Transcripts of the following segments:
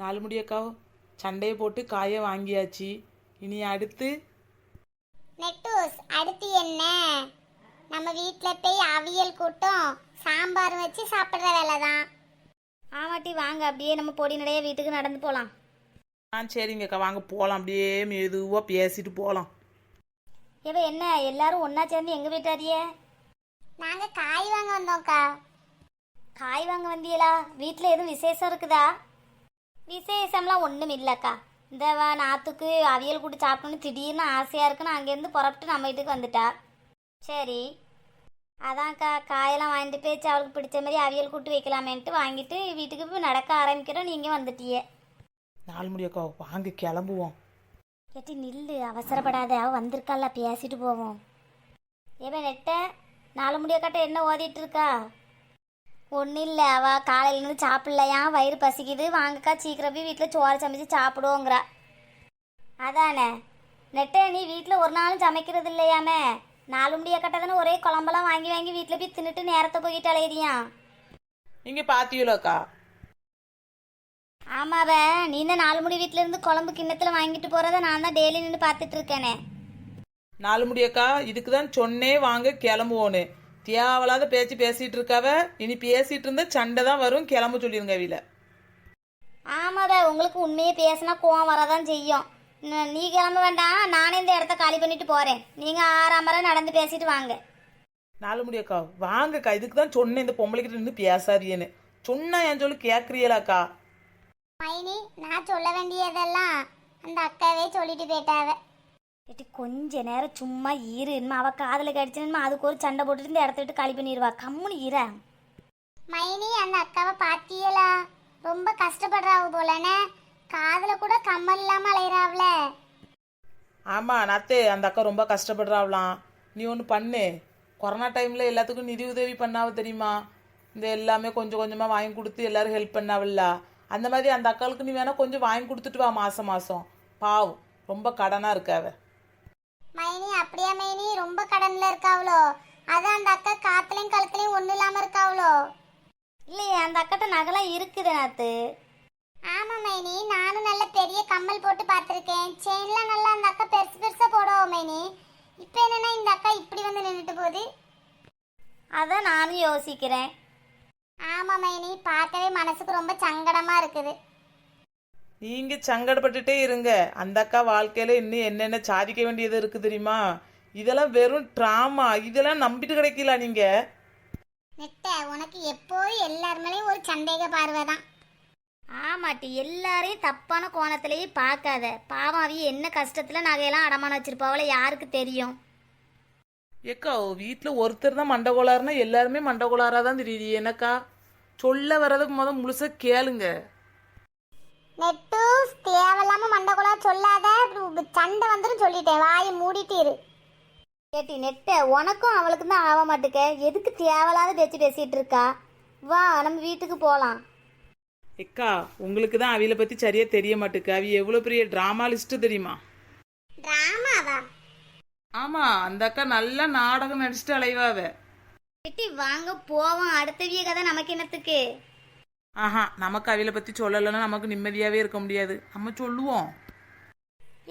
நாலு முடியக்கா சண்டையை போட்டு காயை வாங்கியாச்சு. இனி அடுத்து நெட்டூஸ் அடுத்து என்ன? நம்ம வீட்டில் போய் அவியல் கூட்டம் சாம்பார் வச்சு சாப்பிட்ற வேலை தான். ஆமாட்டி வாங்க, அப்படியே நம்ம பொடி நடைய வீட்டுக்கு நடந்து போகலாம். சரிங்கக்கா வாங்க போகலாம். அப்படியே மெதுவாக பேசிட்டு போகலாம். இவ என்ன எல்லாரும் ஒன்றா சேர்ந்து எங்கள் வீட்டாரியே? நாங்கள் காய் வாங்க வந்தோம்க்கா. காய் வாங்க வந்தியலா? வீட்டில் எதுவும் விசேஷம் இருக்குதா? விசேஷம்லாம் ஒன்றும் இல்லைக்கா. இந்த நாத்துக்கு அவியல் கூட்டு சாப்பிடணும்னு திடீர்னு ஆசையாக இருக்குன்னு அங்கேருந்து புறப்பட்டு நம்ம வீட்டுக்கு வந்துட்டா. சரி அதான்க்கா காயெல்லாம் வாங்கிட்டு போய் அவளுக்கு பிடிச்ச மாதிரி அவியல் கூட்டு வைக்கலாமேன்ட்டு வாங்கிட்டு வீட்டுக்கு போய் நடக்க ஆரம்பிக்கிறோம். நீங்கள் வந்துட்டியே. நாலு முடியக்கா வாங்க கிளம்புவோம். கேட்டி நில்லு, அவசரப்படாத, அவ வந்திருக்கால, பேசிட்டு போவோம். ஏவே நெட்ட நாலு முடியக்காட்ட என்ன ஓதிட்டு இருக்கா? ஒன்றும் இல்லை, அவள் காலையிலேருந்து சாப்பிட்லையா, வயிறு பசிக்குது, வாங்கக்கா சீக்கிரம் போய் வீட்டில் சோறு சமைச்சு சாப்பிடுவோங்கிறா. அதானே நெட்ட, நீ வீட்டில் ஒரு நாளும் சமைக்கிறது இல்லையாமே? நாலு முடியக்காட்ட தானே ஒரே குழம்பெல்லாம் வாங்கி வாங்கி வீட்டில் போய் தின்னுட்டு நேரத்தை போய்கிட்டு அலையிறியா? நீங்கள் பார்த்தீங்களோக்கா? ஆமாவ, நீ தான் நாலு முடி வீட்டில இருந்து குழம்பு கிண்ணத்தில் வாங்கிட்டு போகிறத நான் தான் டெய்லி நின்று பார்த்துட்டு இருக்கேனே. நாலு முடியக்கா இதுக்கு தான் சொன்னே வாங்க கிளம்புவோன்னு. தேவையில்லாத பேச்சு பேசிட்டு இருக்காவ. இனி பேசிட்டு இருந்தா சண்டை தான் வரும். கிளம்ப சொல்லிருங்க அவில. ஆமாவ, உங்களுக்கு உண்மையே பேசினா கோவம் வரதான் செய்யும். நீ கிளம்ப வேண்டாம், நானே இந்த இடத்த காலி பண்ணிட்டு போகிறேன். நீங்கள் ஆறாமரம் நடந்து பேசிட்டு வாங்க. நாலு முடியக்கா வாங்கக்கா இதுக்கு தான் சொன்னேன் இந்த பொம்பளைக்கிட்ட நின்று பேசாதியேன்னு. சொன்னா என் சொல்லி கேட்குறீங்களாக்கா? மைனி, நான் சொல்ல வேண்டியதெல்லாம் அந்த அக்காவே சொல்லிட்டு போயிட்டாவ. எட்டி கொஞ்ச நேரம் சும்மா இரு, இனிமே அவள் காதில் கடிச்சுன்னு அதுக்கு ஒரு சண்டை போட்டுட்டு இந்த இடத்த விட்டு காலி பண்ணிடுவா. கம்முன்னு இரு. மைனி, அந்த அக்காவை பாத்தியலா? ரொம்ப கஷ்டப்படுறாவு போலனே. காதில் கூட கம்மல் இல்லாமல் அலையிறாவுல. ஆமாம் நத்தே, அந்த அக்கா ரொம்ப கஷ்டப்படுறாவலாம். நீ ஒன்று பண்ணு. கொரோனா டைமில் எல்லாத்துக்கும் நிதி உதவி பண்ணாவ தெரியுமா? இந்த எல்லாமே கொஞ்சம் கொஞ்சமாக வாங்கி கொடுத்து எல்லாரும் ஹெல்ப் பண்ணாவில்ல. அந்த மாதிரி அந்த அக்காளுக்கு நீ வேணா கொஞ்சம் வாங்கி கொடுத்துட்டு வா மாதம் மாதம். பாவம் ரொம்ப கடனாக இருக்காவ. மைனி, அப்படியா மைனி? ரொம்ப கடனில் இருக்காவளோ? அதான் அந்த அக்கா காத்துலையும் கழுத்துலையும் ஒன்றும் இல்லாமல் இருக்காவளோ? இல்லையே, அந்த அக்கட்ட நகைலாம் இருக்குது நாத்து. ஆமாம் மைனி, நானும் நல்ல பெரிய கம்மல் போட்டு பார்த்துருக்கேன். செயின்லாம் நல்லா அந்த அக்கா பெருசு பெருசாக போடுவோம் மைனி. இப்போ என்னன்னா இந்த அக்கா இப்படி வந்து நின்றுட்டு போகுது. அதான் நானும் யோசிக்கிறேன். ஆமாம் மைனி, பார்க்கவே மனசுக்கு ரொம்ப சங்கடமாக இருக்குது. நீங்கள் சங்கடப்பட்டுட்டே இருங்க. அந்த அக்கா வாழ்க்கையில் இன்னும் என்னென்ன சாதிக்க வேண்டியது இருக்குது தெரியுமா? இதெல்லாம் வெறும் ட்ராமா. இதெல்லாம் நம்பிட்டு கிடைக்கல நீங்கள். நெட்ட, உனக்கு எப்போதும் எல்லார் மேலேயும் ஒரு சந்தேக பார்வை தான். ஆமாட்டி, எல்லாரையும் தப்பான கோணத்திலேயே பார்க்காத. பாவம் அவிய என்ன கஷ்டத்தில் நகையெல்லாம் அடமானம் வச்சிருப்பாவள யாருக்கு தெரியும்? ஏக்கா வீட்டில் ஒருத்தர் தான் மண்டகோளாறுனா எல்லாருமே மண்டகோளாராக தான் தெரியுது. எனக்கா சொல்ல வர்றதுக்கு முழுசாக கேளுங்க. நெட்டு, தேவையில்லாம மண்டகுலா சொல்லாத. சண்டை வந்துடும் சொல்லிட்டேன். வாயை மூடிட்டு இரு. கேட்டி நெட்ட, உனக்கும் அவளுக்கு தான் ஆக மாட்டுக்க. எதுக்கு தேவையில்லாத பேச்சு பேசிட்டு இருக்கா? வா நம்ம வீட்டுக்கு போகலாம். ஏக்கா உங்களுக்கு தான் அவியலை பற்றி சரியாக தெரிய மாட்டுக்கு. அவி எவ்வளோ பெரிய ட்ராமா லிஸ்ட்டு தெரியுமா? டிராமாவா? ஆமாம், அந்த அக்கா நல்லா நாடகம் நடிச்சுட்டு அலைவாவ. கேட்டி வாங்க போவோம். அடுத்தவிய கதை நமக்கு என்னத்துக்கு? ஆஹா, நமக்கு அவியலை பற்றி சொல்லலைன்னா நமக்கு நிம்மதியாகவே இருக்க முடியாது. நம்ம சொல்லுவோம்.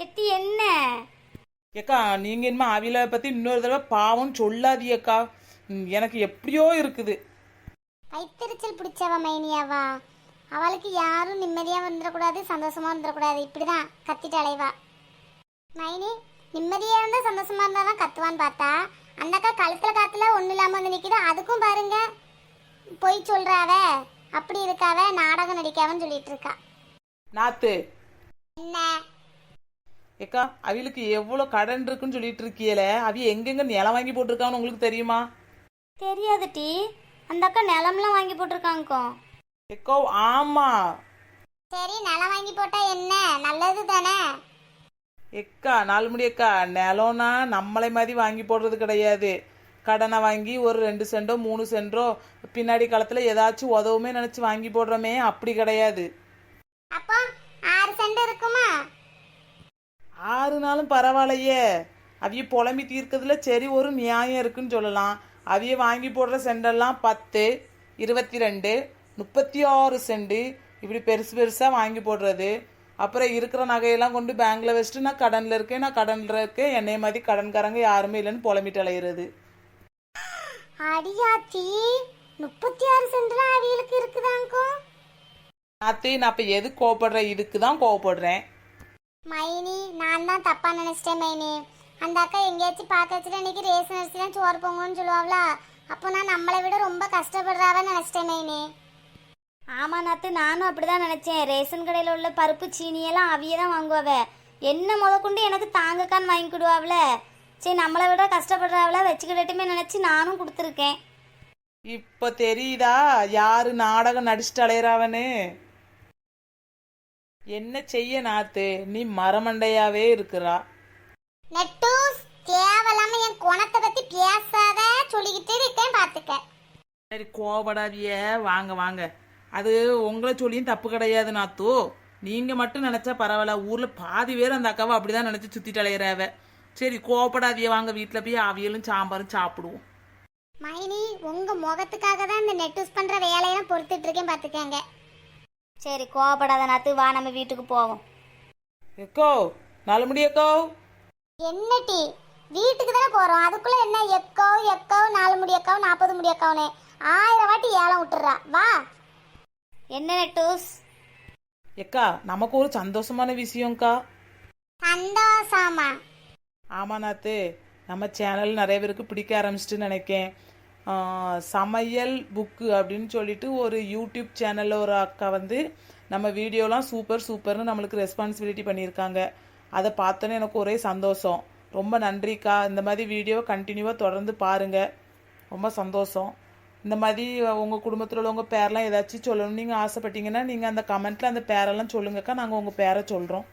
எட்டி என்ன? ஏக்கா நீங்கள் இனிமே அவியலை பற்றி இன்னொரு தடவை பாவம் சொல்லாதியக்கா. எனக்கு எப்படியோ இருக்குது. வைத்தறிச்சல் பிடிச்சவ மைனியாவா? அவளுக்கு யாரும் நிம்மதியாக வந்துடக்கூடாது, சந்தோஷமாக வந்துடக்கூடாது. இப்படிதான் கத்திட்டு அலைவா. மைனி, நிம்மதியாக இருந்தால் சந்தோஷமாக இருந்தால் தான் கத்துவான்னு பார்த்தா அந்த அக்கா கழுத்தில் காத்துல ஒன்றும் இல்லாமல் வந்து நிற்கிது. அதுக்கும் பாருங்க பொய் சொல்கிறாவ, அப்படி இருக்காவ, நாடகம் நடிக்காவன்னு சொல்லிட்டு இருக்கா. நாத்து என்ன? ஏக்கா அவிகளுக்கு எவ்வளோ கடன் இருக்குன்னு சொல்லிட்டு இருக்கியல, அவிய எங்கெங்க நிலம் வாங்கி போட்டிருக்கான்னு உங்களுக்கு தெரியுமா? தெரியாது டி. அந்த அக்கா நிலம்லாம் வாங்கி போட்டிருக்காங்கக்கோ. ஏக்கோ ஆமா. சரி, நிலம் வாங்கி போட்டா என்ன, நல்லது தானே. எக்கா நாலு முடி அக்கா, நிலம்னா நம்மளை மாதிரி வாங்கி போடுறது கிடையாது. கடனை வாங்கி ஒரு 2 சென்டோ 3 சென்டோ பின்னாடி காலத்தில் ஏதாச்சும் உதவுமே நினச்சி வாங்கி போடுறோமே, அப்படி கிடையாது. அப்போ 6 சென்ட் இருக்குமா? 6 நாளும் பரவாயில்லையே. அவிய புலம்பி தீர்க்கிறதுல சரி ஒரு நியாயம் இருக்குன்னு சொல்லலாம். அவிய வாங்கி போடுற செண்டெல்லாம் 10, 22, 36 சென்ட், இப்படி பெருசு பெருசாக வாங்கி போடுறது. அப்புறம் இருக்கிற நகையெல்லாம் கொண்டு பேங்க்ல வச்சுட்டு நான் கடனில் இருக்கேன், நான் கடனில் இருக்கேன், என்னைய மாதிரி கடன்காரங்க யாருமே இல்லைன்னு புலம்பிட்டு அலையிறது. அடியாத்தி 36 சென்ட்லாம் அவியலுக்கு இருக்குதாங்கோ. நாத்தி, நான் இப்போ எது கோவப்படுறேன்? இதுக்கு தான் கோவப்படுறேன். மைனி நான் தான் தப்பா நினைச்சிட்டேன் மைனி. அந்த அக்கா எங்கேயாச்சும் பார்க்க வச்சுட்டு இன்னைக்கு ரேஷன் அரிசிலாம் சோறு பொங்கன்னு சொல்லுவாங்களா, அப்போ நான் நம்மளை விட ரொம்ப கஷ்டப்படுறாவன்னு நினைச்சிட்டேன் மைனி. ஆமா நாத்து, நானும் அப்படிதான் நினைச்சேன். ரேஷன் கடையில் உள்ள பருப்பு சீனியெல்லாம் அவிய தான் வாங்குவாவ. என்ன முதற்கொண்டு எனக்கு தாங்கக்கான்னு வாங்கிக்கிடுவாவில. சரி, நம்மளை விட கஷ்டப்படுறாவில வச்சுக்கிடட்டுமே நினச்சி நானும் கொடுத்துருக்கேன். இப்போ தெரியுதா யாரு நாடகம் நடிச்சுட்டு அலையிறாவன்னு? என்ன செய்ய நாத்து, நீ மரமண்டையாவே இருக்கிறா. நெட்டூஸ், தேவையில்லாம என் குணத்தை பத்தி பேசாத சொல்லிக்கிட்டே இருக்கேன் பாத்துக்க. சரி, கோவப்படாதிய, வாங்க வாங்க. அது உங்களை சொல்லியும் தப்பு கிடையாது நாத்து. நீங்க மட்டும் நினைச்சா பரவாயில்ல, ஊர்ல பாதி பேர் அந்த அக்காவை அப்படிதான் நினைச்சு சுத்திட்டு அலையிறாவ. சரி, கோவப்படாதிய, வாங்க வீட்டுல போய் அவியலும் சாம்பாரும் சாப்பிடுவோம். மைனி, உங்க முகத்துக்காக தான் இந்த நெட்டூஸ் பண்ற வேலையெல்லாம் பொறுத்துட்டு இருக்கேன் பாத்துக்கங்க. சரி, கோவப்படாத நாத்து, வா நம்ம வீட்டுக்கு போவோம். எக்கோ நலமுடியக்கோ. என்ன டீ, வீட்டுக்கு தானே போறோம், அதுக்குள்ள என்ன எக்கோ எக்கோ 4 முடி எக்கோ 40 முடி எக்கோன்னு 1000 வாட்டி ஏலம் விட்டுறா. வா. என்ன நெட்டூஸ்? எக்கா, நமக்கு ஒரு சந்தோஷமான விஷயம்க்கா. சந்தோஷமா? ஆமா நாத்து, நம்ம சேனல் நிறைய பேருக்கு பிடிக்க ஆரம்பிச்சிட்டுன்னு நினைக்கேன். சமையல் புக்கு அப்படின்னு சொல்லிட்டு ஒரு யூடியூப் சேனலில் ஒரு அக்கா வந்து நம்ம வீடியோலாம் சூப்பர் சூப்பர்னு நம்மளுக்கு ரெஸ்பான்சிபிலிட்டி பண்ணியிருக்காங்க. அதை பார்த்தோன்னே எனக்கு ஒரே சந்தோஷம். ரொம்ப நன்றிக்கா. இந்த மாதிரி வீடியோ கண்டினியூவாக தொடர்ந்து பாருங்கள், ரொம்ப சந்தோஷம். இந்த மாதிரி உங்கள் குடும்பத்தில் உள்ளவங்க பேரெலாம் ஏதாச்சும் சொல்லணும்னு நீங்கள் ஆசைப்பட்டீங்கன்னா நீங்கள் அந்த கமெண்ட்டில் அந்த பேரெல்லாம் சொல்லுங்கக்கா, நாங்கள் உங்கள் பேரை சொல்கிறோம்.